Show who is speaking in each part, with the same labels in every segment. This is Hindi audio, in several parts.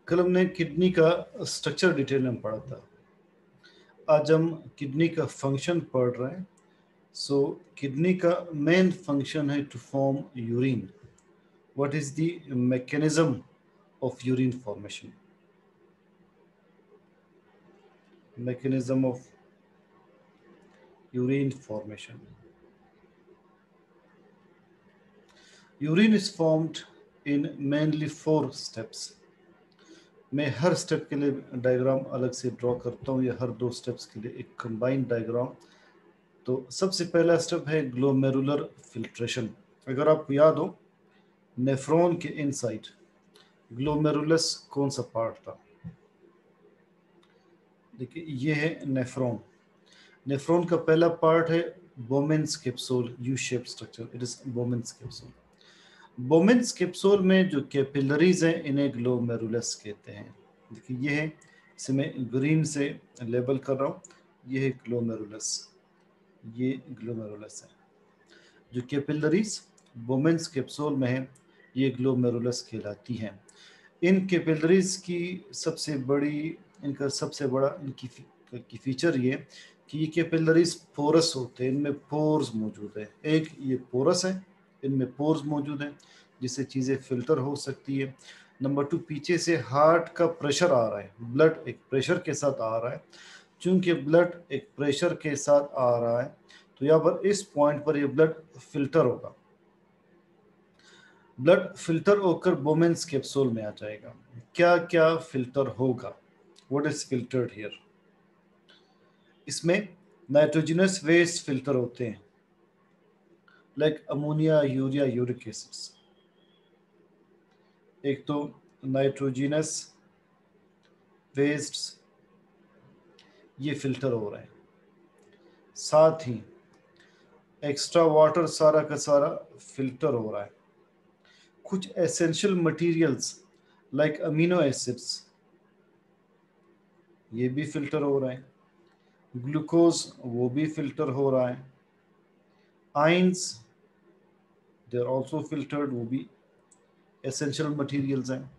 Speaker 1: कल हमने किडनी का स्ट्रक्चर डिटेल में पढ़ा था। आज हम किडनी का फंक्शन पढ़ रहे हैं। सो किडनी का मेन फंक्शन है to form urine. What is the mechanism of urine formation? Mechanism of urine formation. Urine is formed in mainly 4 steps. मैं हर स्टेप के लिए डायग्राम अलग से ड्रॉ करता हूँ, या हर 2 स्टेप्स के लिए एक कंबाइंड डायग्राम। तो सबसे पहला स्टेप है ग्लोमेरुलर फिल्ट्रेशन। अगर आपको याद हो, नेफ्रॉन के इनसाइड ग्लोमेरुलस कौन सा पार्ट था? देखिए, ये है नेफ्रॉन। नेफ्रॉन का पहला पार्ट है Bowman's capsule, U shape structure. It is Bowman's capsule. Bowman's capsule में जो कैपिलरीज हैं, इन्हें ग्लोमेरुलस कहते हैं। देखिए, ये है, इसे मैं ग्रीन से लेबल कर रहा हूँ। ये है ग्लोमेरुलस, ये ग्लोमेरुलस है। जो कैपिलरीज बोमेन्स कैप्सूल में है, ये ग्लोमेरुलस कहलाती हैं। इन कैपिलरीज की सबसे बड़ा इनकी फीचर ये कि ये कैपिलरीज पोरस होते हैं, इनमें पोर्स मौजूद है। एक ये पोरस है, इनमें पोर्स मौजूद हैं जिससे चीज़ें फिल्टर हो सकती है। नंबर 2, पीछे से हार्ट का प्रेशर आ रहा है, ब्लड एक प्रेशर के साथ आ रहा है। चूंकि ब्लड एक प्रेशर के साथ आ रहा है, तो यहाँ पर इस पॉइंट पर ये ब्लड फिल्टर होगा। ब्लड फिल्टर होकर बोमेन्स कैप्सूल में आ जाएगा। क्या क्या फिल्टर होगा? What is filtered here? इसमें नाइट्रोजनस वेस्ट फिल्टर होते हैं, like ammonia, urea, uric acids. एक तो नाइट्रोजनस वेस्ट ये फिल्टर हो रहे हैं, साथ ही एक्स्ट्रा वाटर सारा का सारा फिल्टर हो रहा है। कुछ essential materials like amino acids ये भी फिल्टर हो रहे हैं। ग्लूकोज वो भी फिल्टर हो रहा है। Ions they are also filtered, वो भी एसेंशियल मटेरियल्स हैं।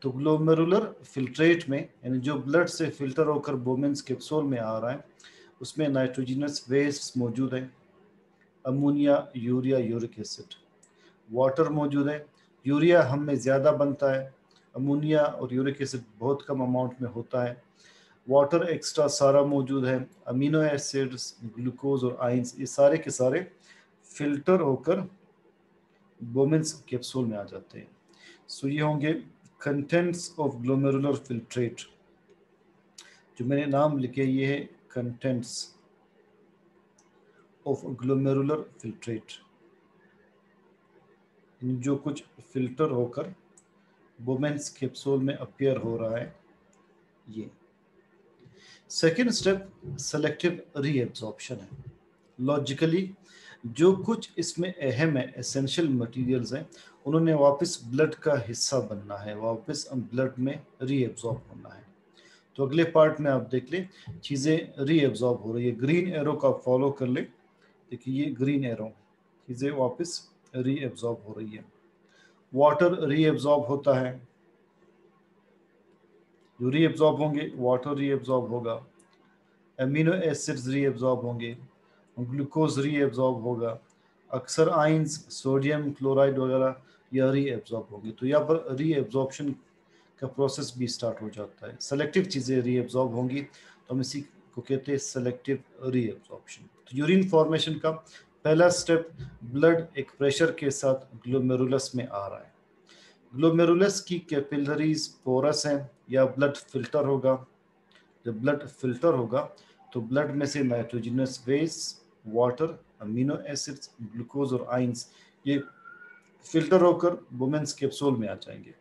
Speaker 1: तो ग्लोमेरुलर फिल्ट्रेट में, यानी जो ब्लड से फिल्टर होकर बोमेन्स कैप्सूल में आ रहा है, उसमें नाइट्रोजनस वेस्ट मौजूद है, ammonia, urea, uric acid. Water मौजूद है, यूरिया हम में ज़्यादा बनता है, अमोनिया और यूरिक एसिड बहुत कम अमाउंट में होता है। वाटर एक्स्ट्रा सारा मौजूद है, अमीनो एसिड्स, ग्लूकोज और आयंस ये सारे के सारे फिल्टर होकर बोमेन्स कैप्सूल में आ जाते हैं। सो ये होंगे कंटेंट्स ऑफ ग्लोमेरुलर फिल्ट्रेट। जो मैंने नाम लिखे, ये है कंटेंट्स ऑफ ग्लोमेरुलर फिल्ट्रेट, जो कुछ फिल्टर होकर बोमेन्स कैप्सूल में अपीयर हो रहा है। ये सेकेंड स्टेप सेलेक्टिव रीएब्जॉर्प्शन है। लॉजिकली जो कुछ इसमें अहम है, एसेंशियल मटेरियल्स हैं, उन्होंने वापस ब्लड का हिस्सा बनना है, वापस ब्लड में रीएब्जॉर्ब होना है। तो अगले पार्ट में आप देख लें, चीज़ें रीएब्जॉर्ब हो रही है। ग्रीन एरो का फॉलो कर ले। देखिए, ये ग्रीन एरो, चीज़ें वापस रीएब्जॉर्ब हो रही है। वाटर रीएब्जॉर्ब होता है, जो रीएब्जॉर्ब होंगे, वाटर रीएब्जॉर्ब होगा, एमिनो एसिड्स रीएब्जॉर्ब होंगे, ग्लूकोज रीएब्जॉर्ब होगा, अक्सर आयंस, सोडियम क्लोराइड वगैरह यह रीएब्जॉर्ब होंगे। तो यहाँ पर रीएब्जॉर्प्शन का प्रोसेस भी स्टार्ट हो जाता है। सेलेक्टिव चीज़ें रीएब्जॉर्ब होंगी, तो हम इसी को कहते हैं सेलेक्टिव रीएब्जॉर्प्शन। तो यूरिन फॉर्मेशन का पहला स्टेप, ब्लड एक प्रेशर के साथ ग्लोमेरुलस में आ रहा है। ग्लोमेरुलस की कैपिलरीज पोरस हैं, या ब्लड फिल्टर होगा। जब ब्लड फिल्टर होगा, तो ब्लड में से nitrogenous waste, water, amino acids, glucose और आयंस ये फिल्टर होकर वुमेन्स कैप्सूल में आ जाएंगे।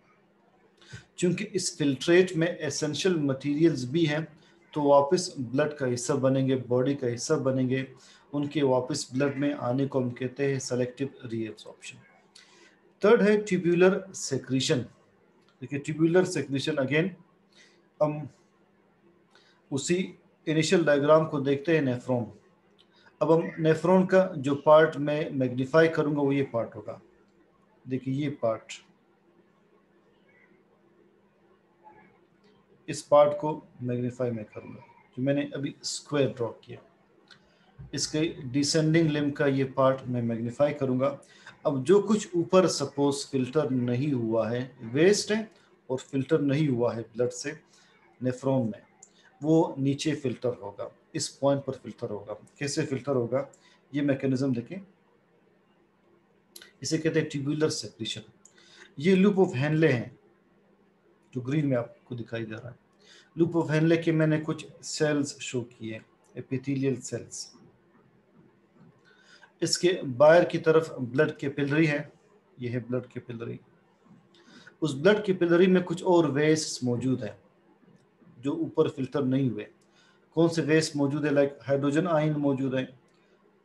Speaker 1: क्योंकि इस फिल्ट्रेट में एसेंशियल मटेरियल्स भी हैं, तो वापस ब्लड का हिस्सा बनेंगे, बॉडी का हिस्सा बनेंगे। उनके वापस ब्लड में आने को हम कहते हैं सेलेक्टिव रीएब्जॉर्प्शन। थर्ड है ट्यूब्यूलर सेक्रीशन। देखिए, ट्यूब्यूलर सेक्रीशन अगेन हम उसी इनिशियल डायग्राम को देखते हैं, नेफ्रॉन। अब हम नेफ्रॉन का जो पार्ट में मैग्नीफाई करूंगा, वो ये पार्ट होगा। देखिए, ये पार्ट, इस पार्ट को मैग्नीफाई में करूँगा, जो मैंने अभी स्क्वायर ड्रॉ किया। इसके डिसेंडिंग लिम्ब का ये पार्ट मैं मैग्नीफाई करूँगा। अब जो कुछ ऊपर सपोज फिल्टर नहीं हुआ है, वेस्ट है और फिल्टर नहीं हुआ है ब्लड से नेफ्रॉन में, वो नीचे फिल्टर होगा, इस पॉइंट पर फिल्टर होगा। कैसे फिल्टर होगा, ये मैकेनिज्म देखें। इसे कहते हैं ट्यूबुलर सेक्रेशन। ये लूप ऑफ हेनले हैं, जो ग्रीन में आपको दिखाई दे रहा है। लूप ऑफ हेनले के मैंने कुछ सेल्स शो किए, एपिथेलियल सेल्स। इसके बाहर की तरफ ब्लड कैपिलरी है, ये है ब्लड कैपिलरी। उस ब्लड कैपिलरी में कुछ और वेस्ट मौजूद है जो ऊपर फिल्टर नहीं हुए। कौन से वेस्ट मौजूद है? लाइक हाइड्रोजन आयन मौजूद है,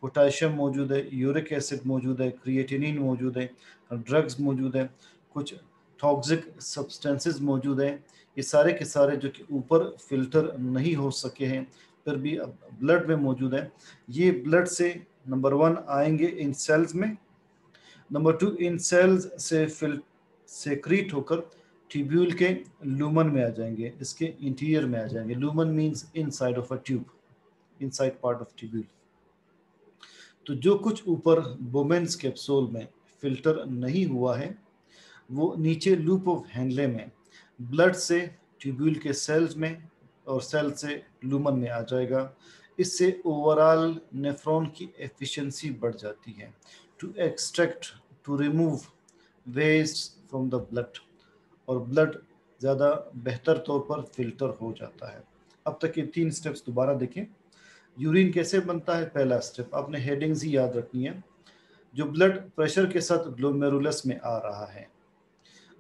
Speaker 1: पोटेशियम मौजूद है, यूरिक एसिड मौजूद है, क्रिएटिनिन मौजूद है, ड्रग्स मौजूद है, कुछ टॉक्सिक सब्सटेंसेस मौजूद हैं। ये सारे के सारे जो कि ऊपर फिल्टर नहीं हो सके हैं फिर भी ब्लड में मौजूद है। ये ब्लड से नंबर 1 आएंगे इन सेल्स में, नंबर 2 इन सेल्स से सेक्रीट होकर ट्यूब्यूल के लूमन में आ जाएंगे, इसके इंटीरियर में आ जाएंगे। Lumen means inside of a tube, inside part of tubule. तो जो कुछ ऊपर बोमेन्स कैप्सूल में फिल्टर नहीं हुआ है वो नीचे लूप ऑफ हेनले में ब्लड से ट्यूब्यूल के सेल्स में और सेल से लूमन में आ जाएगा। इससे ओवरऑल नेफ्रॉन की एफिशिएंसी बढ़ जाती है to extract, to remove waste from the blood, और ब्लड ज़्यादा बेहतर तौर पर फिल्टर हो जाता है। अब तक ये 3 स्टेप्स दोबारा देखें। यूरिन कैसे बनता है? पहला स्टेप आपने हेडिंग्स ही याद रखनी है। जो ब्लड प्रेशर के साथ ग्लोमेरुलस में आ रहा है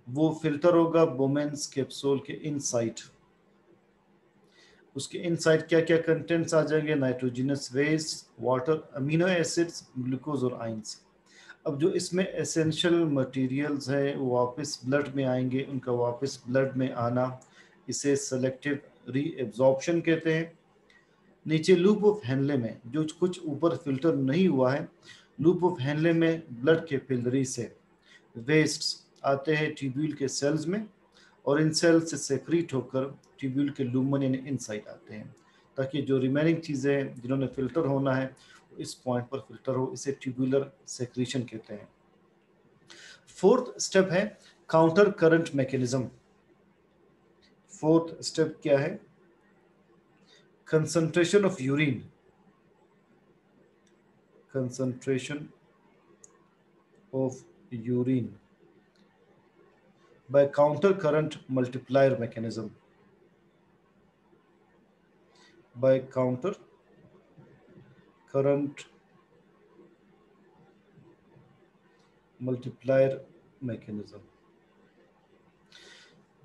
Speaker 1: वो फिल्टर होगा बोमेन्स कैप्सूल के इनसाइड। उसके इनसाइड क्या क्या कंटेंट्स आ जाएंगे? Nitrogenous waste, water, amino acids, glucose और आयंस। अब जो इसमें एसेंशियल मटेरियल्स है वो वापस ब्लड में आएंगे, उनका वापस ब्लड में आना इसे सेलेक्टिव रीएब्जॉर्प्शन कहते हैं। नीचे लूप ऑफ हेनले में जो कुछ ऊपर फिल्टर नहीं हुआ है, लूप ऑफ हेनले में ब्लड के कैपिलरी से वेस्ट आते हैं ट्यूब्यूल के सेल्स में और इन सेल्स से सेक्रीट होकर ट्यूब्यूल के लूमन यानी इनसाइड आते हैं, ताकि जो रिमेनिंग चीज़ें जिन्होंने फिल्टर होना है इस पॉइंट पर फिल्टर हो। इसे ट्यूबुलर सेक्रीशन कहते हैं। फोर्थ स्टेप है counter current mechanism. Fourth step क्या है? concentration of urine, concentration of urine by counter current multiplier mechanism, by counter current multiplier mechanism।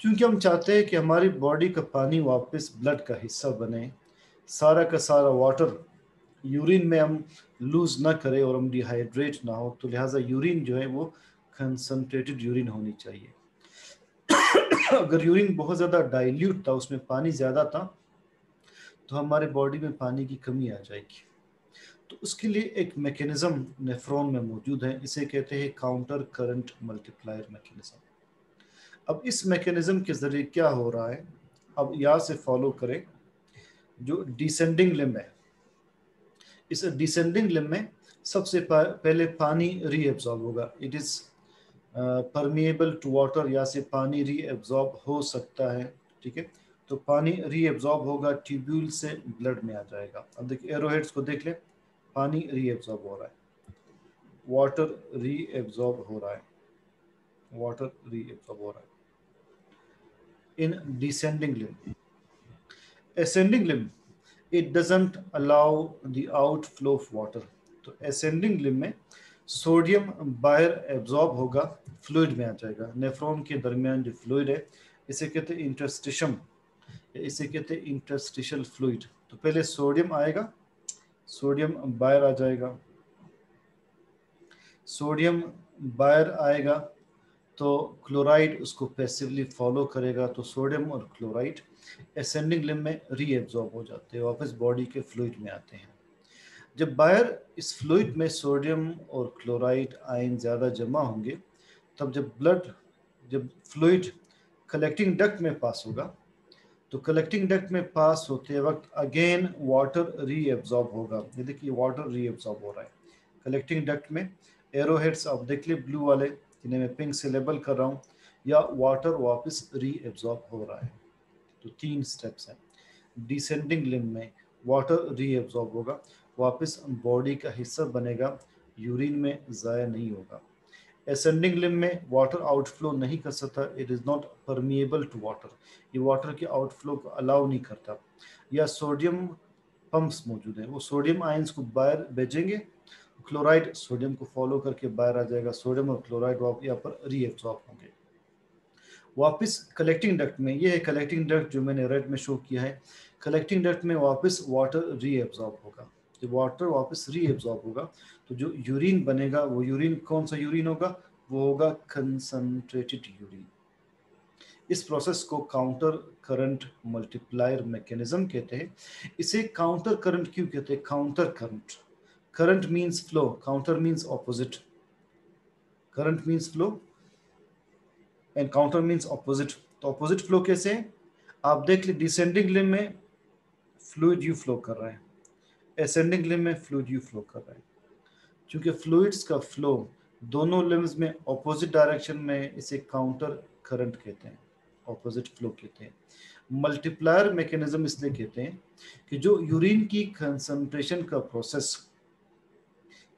Speaker 1: क्योंकि हम चाहते हैं कि हमारी बॉडी का पानी वापस ब्लड का हिस्सा बने, सारा का सारा वाटर यूरिन में हम लूज ना करें और हम डिहाइड्रेट ना हो, तो लिहाजा यूरिन जो है वो कंसंट्रेटेड यूरिन होनी चाहिए। अगर यूरिन बहुत ज़्यादा डाइल्यूट था, उसमें पानी ज़्यादा था, तो हमारे बॉडी में पानी की कमी आ जाएगी। तो उसके लिए एक मैकेनिज्म नेफ्रॉन में मौजूद है, इसे कहते हैं काउंटर करंट मल्टीप्लायर मैकेनिज्म। अब इस मैकेनिज्म के ज़रिए क्या हो रहा है, अब यहाँ से फॉलो करें। जो डिसेंडिंग लिम्ब है, इस डिसेंडिंग लिम्ब में सबसे पहले पानी रीएब्जॉर्ब होगा। It is permeable to water, या से पानी रीएब्जॉर्ब हो सकता है, ठीक है। तो पानी रीएब्जॉर्ब होगा, ट्यूब्यूल से ब्लड में आ जाएगा। अब देखिए एरोहेड्स को देख ले, पानी रीएब्जॉर्ब हो रहा है, वाटर रीएब्जॉर्ब हो रहा है, वाटर रीएब्जॉर्ब हो रहा है in descending limb. ascending limb, it doesn't allow the outflow of water। तो ascending limb में सोडियम बाहर एब्जॉर्ब होगा, फ्लूइड में आ जाएगा। नेफ्रॉन के दरमियान जो फ्लूइड है इसे कहते हैं इंटरस्टिशम, इसे कहते हैं इंटरस्टिशियल फ्लूइड। तो पहले सोडियम आएगा, सोडियम बाहर आ जाएगा, सोडियम बाहर आएगा तो क्लोराइड उसको पैसिवली फॉलो करेगा। तो सोडियम और क्लोराइड एसेंडिंग लिम्ब में रीएब्जॉर्ब हो जाते हैं, वापस बॉडी के फ्लूइड में आते हैं। जब बाहर इस फ्लूइड में सोडियम और क्लोराइड आयन ज़्यादा जमा होंगे, तब जब फ्लूइड कलेक्टिंग डक्ट में पास होगा तो कलेक्टिंग डक्ट में पास होते वक्त अगेन वाटर रीएब्जॉर्ब होगा। ये देखिए वाटर रीएब्जॉर्ब हो रहा है कलेक्टिंग डक्ट में। एरो हेड्स आप देख ली ब्लू वाले जिन्हें मैं पिंक से लेबल कर रहा हूँ, या वाटर वापस रीएब्जॉर्ब हो रहा है। तो 3 स्टेप्स हैं। डिसेंडिंग लिम्ब में वाटर रीएब्जॉर्ब होगा, वापस बॉडी का हिस्सा बनेगा, यूरिन में ज़ाया नहीं होगा। असेंडिंग लिम्ब में वाटर आउटफ्लो नहीं कर सकता, it is not permeable to water, ये वाटर के आउटफ्लो को अलाउ नहीं करता। या सोडियम पंप्स मौजूद हैं, वो सोडियम आयंस को बाहर भेजेंगे, क्लोराइड सोडियम को फॉलो करके बाहर आ जाएगा, सोडियम और क्लोराइड यहाँ पर रीएब्सॉर्ब होंगे। वापस कलेक्टिंग डक्ट में, ये है कलेक्टिंग डक्ट जो मैंने रेड में शो किया है। कलेक्टिंग डक्ट में वापस वाटर रीएब्सॉर्ब होगा। जब वाटर वापस रीएब्सॉर्ब होगा तो जो यूरिन बनेगा वो यूरिन कौन सा यूरिन होगा, वो होगा कंसंट्रेटेड यूरिन। इस प्रोसेस को काउंटर करंट मल्टीप्लायर मैकेनिज्म कहते हैं। इसे काउंटर करंट क्यों कहते हैं? Counter current, current means flow, counter means opposite, current means flow and counter means opposite. तो ऑपोजिट फ्लो कैसे है? आप देख ली डिसेंडिंग लिम्ब में फ्लूइड यू फ्लो कर रहा है, असेंडिंग लिम्ब में फ्लूइड यू फ्लो कर रहा है। क्योंकि फ्लूइड्स का फ्लो दोनों लिम्ब्स में ऑपोजिट डायरेक्शन में, इसे काउंटर करंट कहते हैं, ऑपोजिट फ्लो कहते हैं। मल्टीप्लायर मैकेनिज्म इसलिए कहते हैं कि जो यूरिन की कंसंट्रेशन का प्रोसेस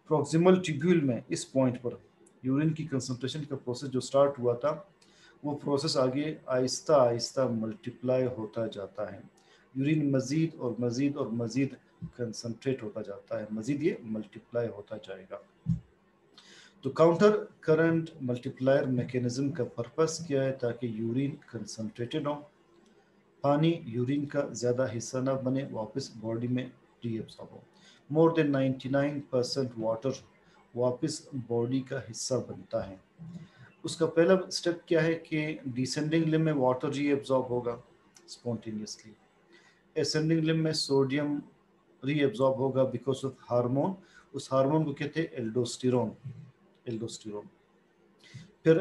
Speaker 1: प्रॉक्सिमल ट्यूब्यूल में, इस पॉइंट पर यूरिन की कंसंट्रेशन का प्रोसेस जो स्टार्ट हुआ था, वो प्रोसेस आगे आहिस्ता आहिस्ता मल्टीप्लाई होता जाता है। यूरिन मज़ीद और मज़ीद और मज़ीद कंसंट्रेट होता जाता है, मज़ीद ये मल्टीप्लाई होता जाएगा। तो काउंटर करंट मल्टीप्लायर मैकेनिज्म का पर्पस क्या है? ताकि यूरिन कंसंट्रेटेड हो, पानी यूरिन का ज़्यादा हिस्सा ना बने, वापस बॉडी में रीअब्सॉर्ब हो। मोर देन 99% वाटर वापस बॉडी का हिस्सा बनता है। उसका पहला स्टेप क्या है कि डिसेंडिंग लिम्ब में वाटर रीअब्सॉर्ब होगा स्पॉन्टेनियसली, असेंडिंग लिम्ब में सोडियम रीअब्सॉर्ब होगा बिकॉज ऑफ हार्मोन, उस हार्मोन को कहते हैं एल्डोस्टेरोन, एल्डोस्टेरोन। फिर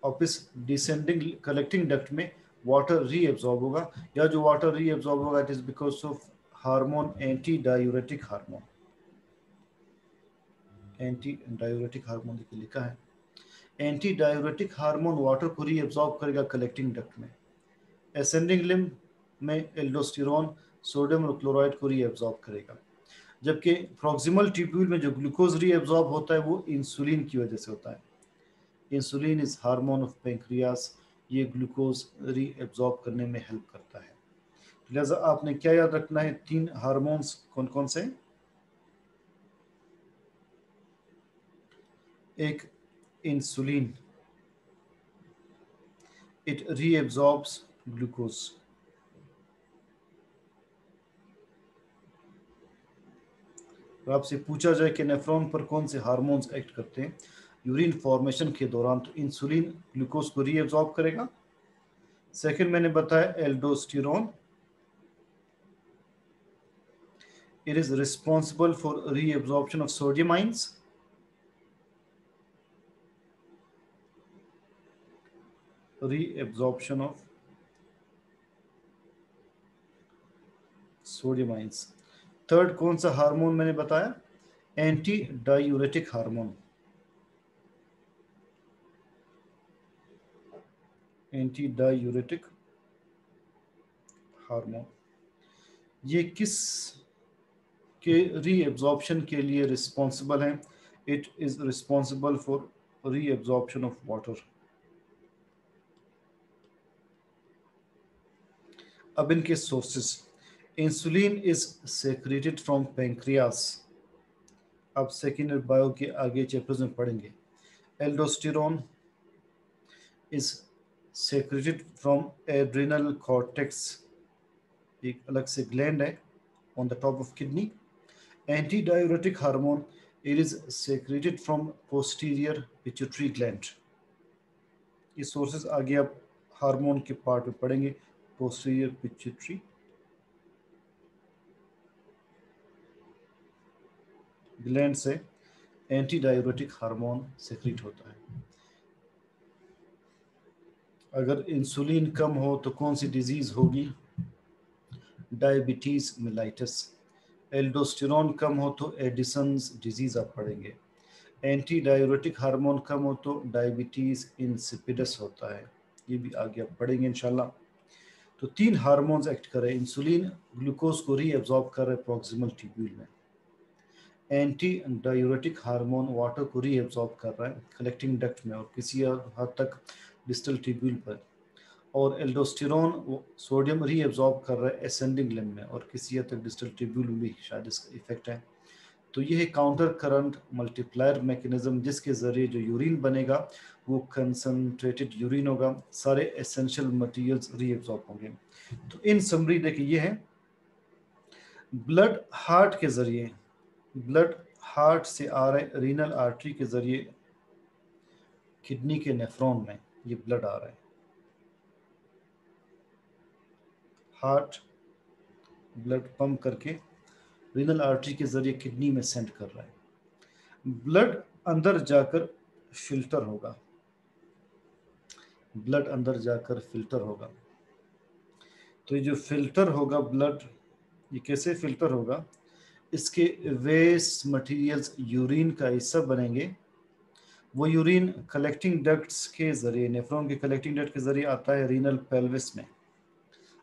Speaker 1: वापस डिसेंडिंग कलेक्टिंग डक्ट में वाटर रीअब्सॉर्ब होगा, या जो वाटर रीअब्सॉर्ब होगा it is because of hormone, anti diuretic hormone, anti diuretic hormone लिखा है। एंटी डायूरेटिक हार्मोन वाटर को रीअब्सॉर्ब करेगा कलेक्टिंग डक्ट में। असेंडिंग लिम्ब में एल्डोस्टेरोन सोडियम और क्लोराइड को रीअब्सॉर्ब करेगा। जबकि प्रॉक्सिमल ट्यूब्यूल में जो ग्लूकोज रीअब्सॉर्ब होता है वो इंसुलिन की वजह से होता है। Insulin is hormone of pancreas, ये ग्लूकोज रीअब्सॉर्ब करने में हेल्प करता है। लिहाजा आपने क्या याद रखना है? 3 हार्मोन्स कौन कौन से? एक इंसुलिन, इट रीअब्सॉर्ब्स ग्लूकोज। और आपसे पूछा जाए कि नेफ्रॉन पर कौन से हार्मोन्स एक्ट करते हैं यूरिन फॉर्मेशन के दौरान, तो इंसुलिन ग्लूकोज को रीअब्सॉर्ब करेगा। सेकंड मैंने बताया aldosterone, it is responsible for reabsorption of sodium ions. Reabsorption of sodium ions. Third कौन सा हार्मोन मैंने बताया? Anti diuretic hormone, anti diuretic hormone. ये किस के रीएब्जॉर्प्शन के लिए रिस्पॉन्सिबल हैं? It is responsible for reabsorption of water. अब इनके sources, insulin is secreted from pancreas, अब सेकेंडरी बायो के आगे चैप्टर्स में पढ़ेंगे। Aldosterone is secreted from adrenal cortex, एक अलग से ग्लैंड है on the top of kidney. Anti diuretic hormone, it is secreted from posterior pituitary gland. ये सोर्सेज आगे आप हार्मोन के पार्ट में पढ़ेंगे, पोस्टीरियर पिट्यूटरी ग्लैंड से एंटी डायूरेटिक हार्मोन सेक्रेट होता है। अगर इंसुलिन कम हो तो कौन सी डिजीज़ होगी? Diabetes mellitus. एल्डोस्टेरॉन कम हो तो एडिसन्स डिजीज़ आप पढ़ेंगे। एंटी डाययूरेटिक हार्मोन कम हो तो डायबिटीज़ इंसिपिडस होता है, ये भी आगे आप पढ़ेंगे इंशाल्लाह। तो 3 हार्मोन्स एक्ट कर रहे हैं। इंसुलिन ग्लूकोज को रीअब्सॉर्ब कर रहा है प्रॉक्सिमल ट्यूब्यूल में। एंटी डाययूरेटिक हार्मोन वाटर को रीअब्सॉर्ब कर रहा है कलेक्टिंग डक्ट में और किसी हद तक डिस्टल ट्यूब्यूल पर। और एल्डोस्टेरॉन सोडियम रीअब्सॉर्ब कर रहा है एसेंडिंग लिम्ब में और किसी हद तक डिस्टल ट्यूब्यूल में भी शायद इसका इफेक्ट है। तो ये है काउंटर करंट मल्टीप्लायर मैकेनिज्म, जिसके ज़रिए जो यूरिन बनेगा वो कंसनट्रेटेड यूरिन होगा, सारे एसेंशियल मटेरियल्स रीअब्सॉर्ब होंगे। तो इन समरी देखिए, ये है ब्लड हार्ट के ज़रिए, ब्लड हार्ट से आ रहा है रीनल आर्टरी के ज़रिए किडनी के नेफ्रॉन में, ये ब्लड आ रहा है। हार्ट ब्लड पंप करके रीनल आर्टरी के ज़रिए किडनी में सेंड कर रहा है। ब्लड अंदर जाकर फिल्टर होगा, ब्लड अंदर जाकर फिल्टर होगा। तो ये जो फिल्टर होगा ब्लड, ये कैसे फिल्टर होगा? इसके वेस्ट मटेरियल्स यूरिन का हिस्सा बनेंगे। वो यूरिन कलेक्टिंग डक्ट्स के ज़रिए, नेफ्रॉन के कलेक्टिंग डक्ट के ज़रिए आता है रीनल पेल्विस में।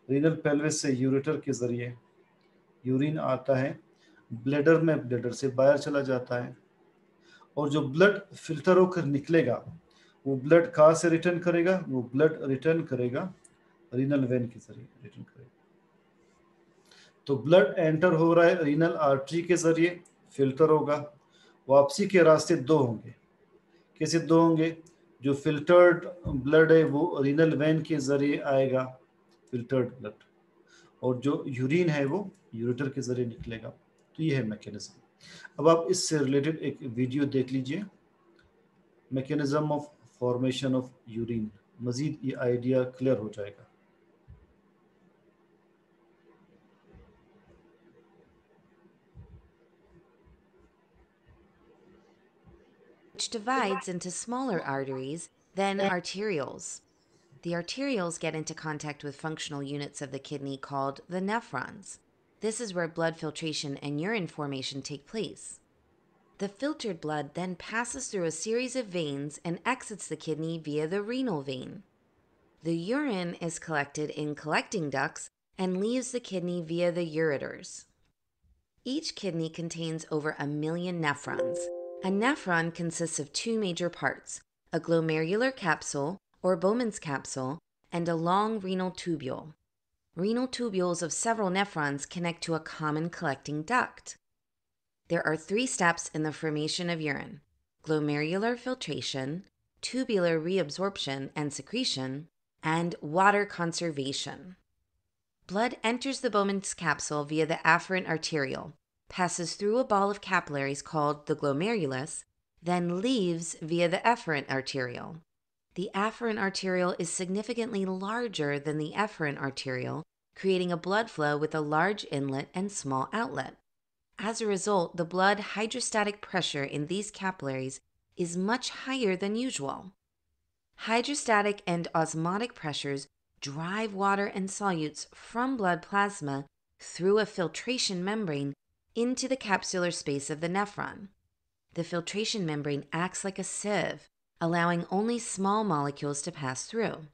Speaker 1: रीनल पेल्विस से यूरेटर के ज़रिए यूरिन आता है ब्लैडर में, ब्लैडर से बाहर चला जाता है। और जो ब्लड फिल्टर होकर निकलेगा वो ब्लड कहाँ से रिटर्न करेगा? वो ब्लड रिटर्न करेगा रीनल वेन के जरिए रिटर्न करेगा। तो ब्लड एंटर हो रहा है रीनल आर्टरी के जरिए, फिल्टर होगा। वापसी के रास्ते दो होंगे। कैसे दो होंगे? जो फिल्टर्ड ब्लड है वो रीनल वेन के जरिए आएगा, फिल्टर्ड ब्लड, और जो यूरिन है वो यूरेटर के जरिए निकलेगा। तो ये है मैकेनिज्म। अब आप इससे रिलेटेड एक वीडियो देख लीजिए, mechanism of formation of urine, Majid ये आइडिया क्लियर हो जाएगा।
Speaker 2: which divides into smaller arteries, then arterioles. The arterioles get into contact with functional units of the kidney called the nephrons. This is where blood filtration and urine formation take place. The filtered blood then passes through a series of veins and exits the kidney via the renal vein. The urine is collected in collecting ducts and leaves the kidney via the ureters. Each kidney contains over 1 million nephrons. A nephron consists of two major parts, a glomerular capsule, or Bowman's capsule, and a long renal tubule. Renal tubules of several nephrons connect to a common collecting duct. There are 3 steps in the formation of urine: glomerular filtration, tubular reabsorption and secretion, and water conservation. Blood enters the Bowman's capsule via the afferent arteriole, passes through a ball of capillaries called the glomerulus, then leaves via the efferent arteriole. The afferent arteriole is significantly larger than the efferent arteriole, creating a blood flow with a large inlet and small outlet. As a result, the blood hydrostatic pressure in these capillaries is much higher than usual. Hydrostatic and osmotic pressures drive water and solutes from blood plasma through a filtration membrane into the capsular space of the nephron. The filtration membrane acts like a sieve, allowing only small molecules to pass through.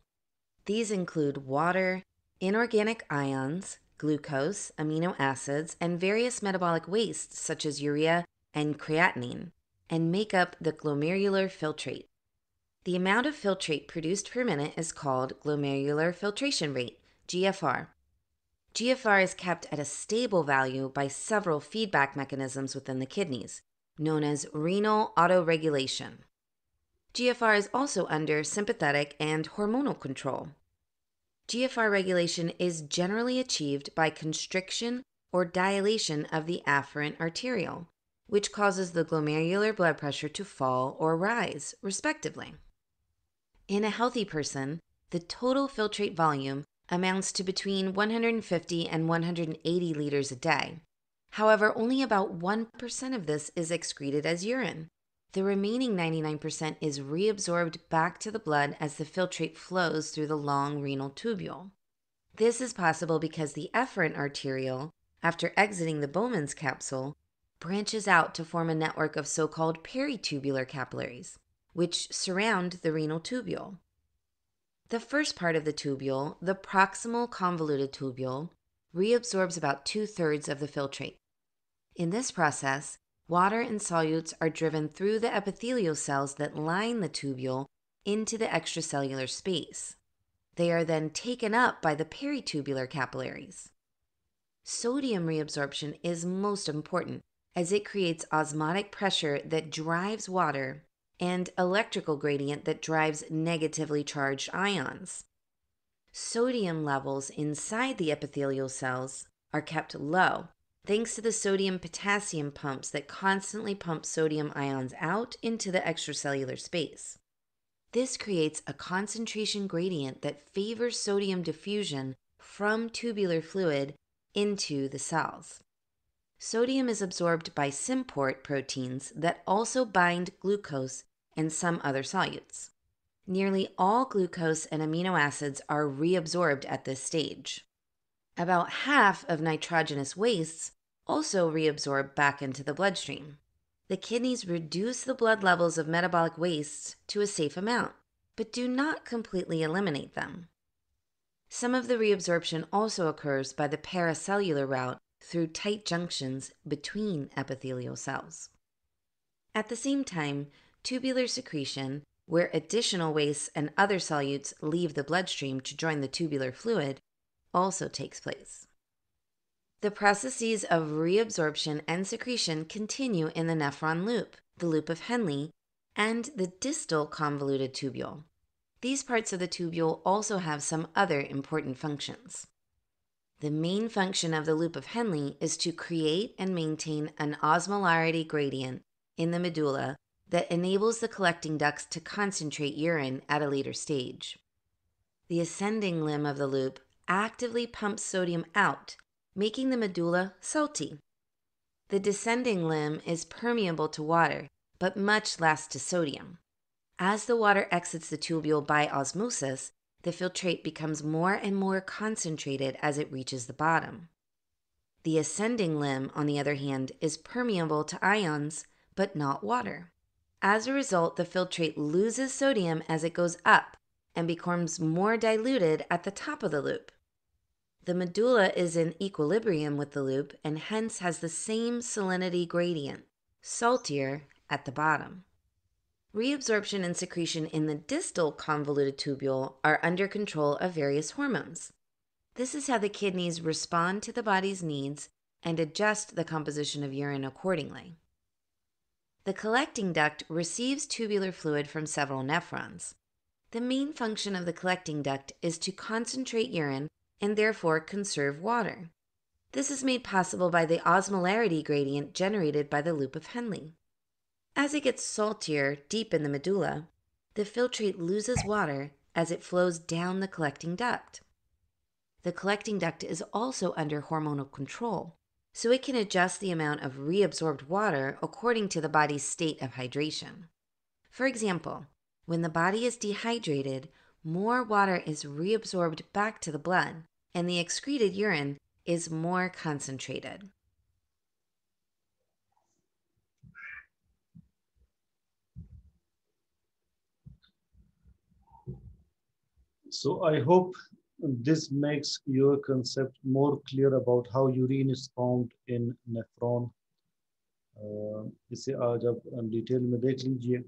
Speaker 2: These include water, inorganic ions, glucose, amino acids, and various metabolic wastes such as urea and creatinine, and make up the glomerular filtrate. The amount of filtrate produced per minute is called glomerular filtration rate, GFR. GFR is kept at a stable value by several feedback mechanisms within the kidneys, known as renal autoregulation. GFR is also under sympathetic and hormonal control. GFR regulation is generally achieved by constriction or dilation of the afferent arteriole, which causes the glomerular blood pressure to fall or rise, respectively. In a healthy person, the total filtrate volume amounts to between 150 and 180 liters a day. However, only about 1% of this is excreted as urine. The remaining 99% is reabsorbed back to the blood as the filtrate flows through the long renal tubule. This is possible because the efferent arteriole, after exiting the Bowman's capsule, branches out to form a network of so-called peritubular capillaries, which surround the renal tubule. The first part of the tubule, the proximal convoluted tubule, reabsorbs about 2/3 of the filtrate. In this process, water and solutes are driven through the epithelial cells that line the tubule into the extracellular space. They are then taken up by the peritubular capillaries. Sodium reabsorption is most important as it creates osmotic pressure that drives water and electrical gradient that drives negatively charged ions. Sodium levels inside the epithelial cells are kept low thanks to the sodium-potassium pumps that constantly pump sodium ions out into the extracellular space. This creates a concentration gradient that favors sodium diffusion from tubular fluid into the cells. Sodium is absorbed by symport proteins that also bind glucose and some other solutes. Nearly all glucose and amino acids are reabsorbed at this stage. About half of nitrogenous wastes also reabsorb back into the bloodstream. The kidneys reduce the blood levels of metabolic wastes to a safe amount, but do not completely eliminate them. Some of the reabsorption also occurs by the paracellular route through tight junctions between epithelial cells. At the same time, tubular secretion, where additional wastes and other solutes leave the bloodstream to join the tubular fluid, also takes place. The processes of reabsorption and secretion continue in the nephron loop, the loop of Henle, and the distal convoluted tubule. These parts of the tubule also have some other important functions. The main function of the loop of Henle is to create and maintain an osmolarity gradient in the medulla that enables the collecting ducts to concentrate urine at a later stage. The ascending limb of the loop actively pumps sodium out, making the medulla salty. The descending limb is permeable to water, but much less to sodium. As the water exits the tubule by osmosis, the filtrate becomes more and more concentrated as it reaches the bottom. The ascending limb, on the other hand, is permeable to ions, but not water. As a result, the filtrate loses sodium as it goes up and becomes more diluted at the top of the loop. The medulla is in equilibrium with the loop and hence has the same salinity gradient, saltier at the bottom. Reabsorption and secretion in the distal convoluted tubule are under control of various hormones. This is how the kidneys respond to the body's needs and adjust the composition of urine accordingly. The collecting duct receives tubular fluid from several nephrons. The main function of the collecting duct is to concentrate urine and therefore conserve water. This is made possible by the osmolarity gradient generated by the loop of Henle. As it gets saltier deep in the medulla, the filtrate loses water as it flows down the collecting duct. The collecting duct is also under hormonal control, so it can adjust the amount of reabsorbed water according to the body's state of hydration. For example, when the body is dehydrated, more water is reabsorbed back to the blood, and the excreted urine is more concentrated.
Speaker 1: So I hope this makes your concept more clear about how urine is found in nephron. इसे आज आप डिटेल में देख लीजिए.